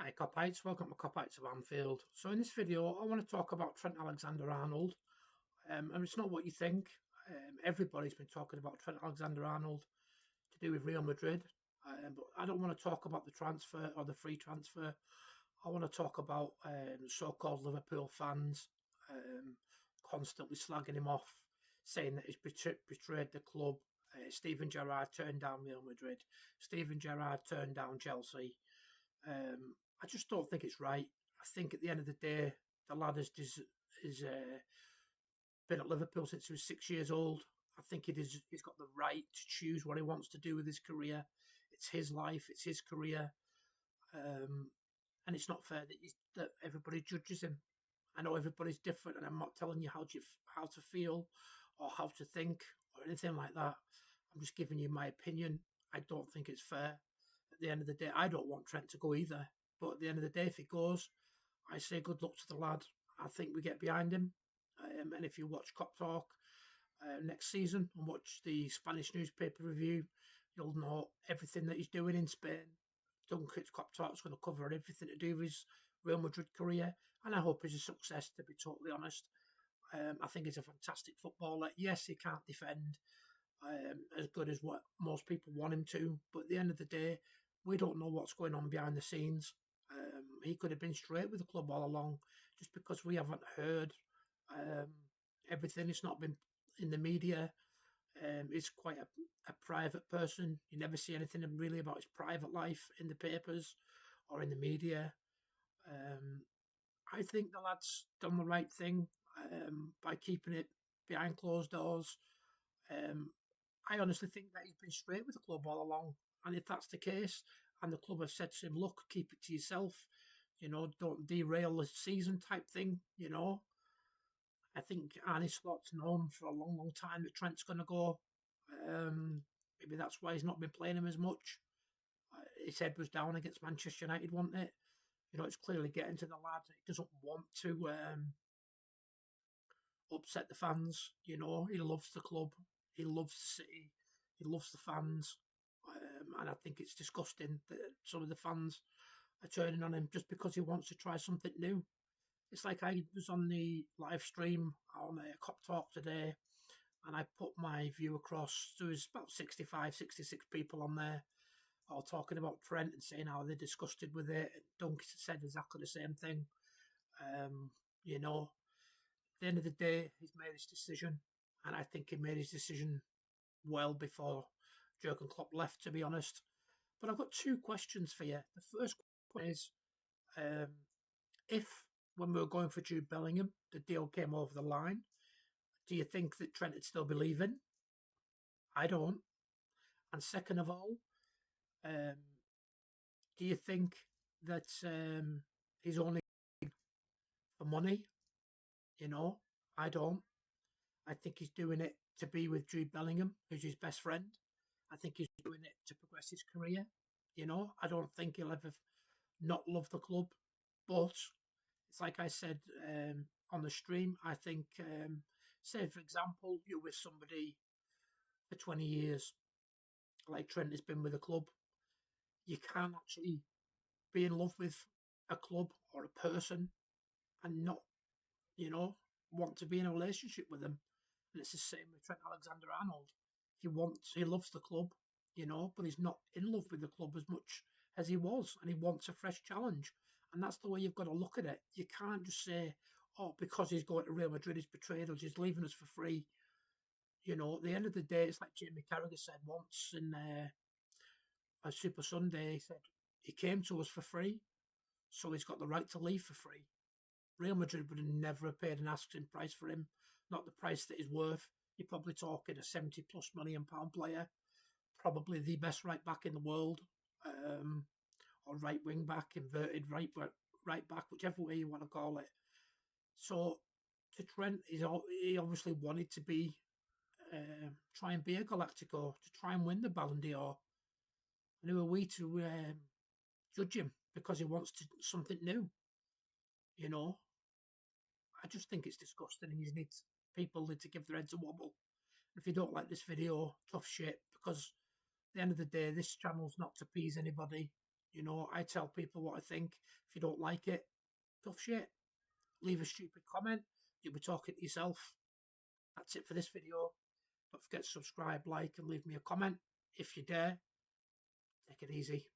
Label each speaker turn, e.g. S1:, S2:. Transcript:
S1: Hi Copites, welcome to Copites of Anfield. So in this video, I want to talk about Trent Alexander-Arnold. And it's not what you think. Everybody's been talking about Trent Alexander-Arnold to do with Real Madrid. But I don't want to talk about the transfer or the free transfer. I want to talk about so-called Liverpool fans constantly slagging him off, saying that he's betrayed the club. Steven Gerrard turned down Real Madrid. Steven Gerrard turned down Chelsea. I just don't think it's right. I think at the end of the day, the lad has been at Liverpool since he was 6 years old. I think he's got the right to choose what he wants to do with his career. It's his life, it's his career, and it's not fair that everybody judges him. I know everybody's different, and I'm not telling you how to feel or how to think or anything like that. I'm just giving you my opinion. I don't think it's fair. At the end of the day, I don't want Trent to go either. But at the end of the day, if he goes, I say good luck to the lad. I think we get behind him. And if you watch Cop Talk next season and watch the Spanish newspaper review, you'll know everything that he's doing in Spain. Duncan's Cop Talk's going to cover everything to do with his Real Madrid career. And I hope he's a success, to be totally honest. I think he's a fantastic footballer. Yes, he can't defend as good as what most people want him to. But at the end of the day, we don't know what's going on behind the scenes. He could have been straight with the club all along, just because we haven't heard everything. It's not been in the media. He's quite a private person. You never see anything really about his private life in the papers or in the media. I think the lad's done the right thing by keeping it behind closed doors. I honestly think that he's been straight with the club all along. And if that's the case, and the club have said to him, look, keep it to yourself, don't derail the season type thing, I think Arne Slot's known for a long, long time that Trent's going to go. Maybe that's why he's not been playing him as much. His head was down against Manchester United, wasn't it? It's clearly getting to the lad. He doesn't want to upset the fans. He loves the club. He loves the city. He loves the fans. And I think it's disgusting that some of the fans are turning on him just because he wants to try something new. It's like I was on the live stream on Cop Talk today, and I put my view across. There was about 65, 66 people on there all talking about Trent and saying how they're disgusted with it. And Duncan said exactly the same thing. At the end of the day, he's made his decision, and I think he made his decision well before Jurgen Klopp left, to be honest. But I've got two questions for you. The first question is, if when we were going for Jude Bellingham, the deal came over the line, do you think that Trent would still be leaving? I don't. And second of all, do you think that he's only for money? I don't. I think he's doing it to be with Jude Bellingham, who's his best friend. I think he's doing it to progress his career. I don't think he'll ever not love the club. But it's like I said on the stream, I think, say, for example, you're with somebody for 20 years, like Trent has been with the club. You can't actually be in love with a club or a person and not, want to be in a relationship with them. And it's the same with Trent Alexander-Arnold. He loves the club, but he's not in love with the club as much as he was, and he wants a fresh challenge. And that's the way you've got to look at it. You can't just say, oh, because he's going to Real Madrid, he's betrayed us, he's leaving us for free. At the end of the day, it's like Jamie Carragher said once in a Super Sunday. He said, he came to us for free, so he's got the right to leave for free. Real Madrid would have never paid an asking price for him, not the price that he's worth. You're probably talking a 70 plus £1 million player, probably the best right back in the world, or right wing back, inverted right back, whichever way you want to call it. So to Trent, he obviously wanted to be try and be a Galactico, to try and win the Ballon d'Or. And who are we to judge him because he wants something new? I just think it's disgusting, and people need to give their heads a wobble. If you don't like this video, tough shit, because at the end of the day, this channel's not to appease anybody. You know, I tell people what I think. If you don't like it, tough shit. Leave a stupid comment. You'll be talking to yourself. That's it for this video. Don't forget to subscribe, like, and leave me a comment. If you dare, take it easy.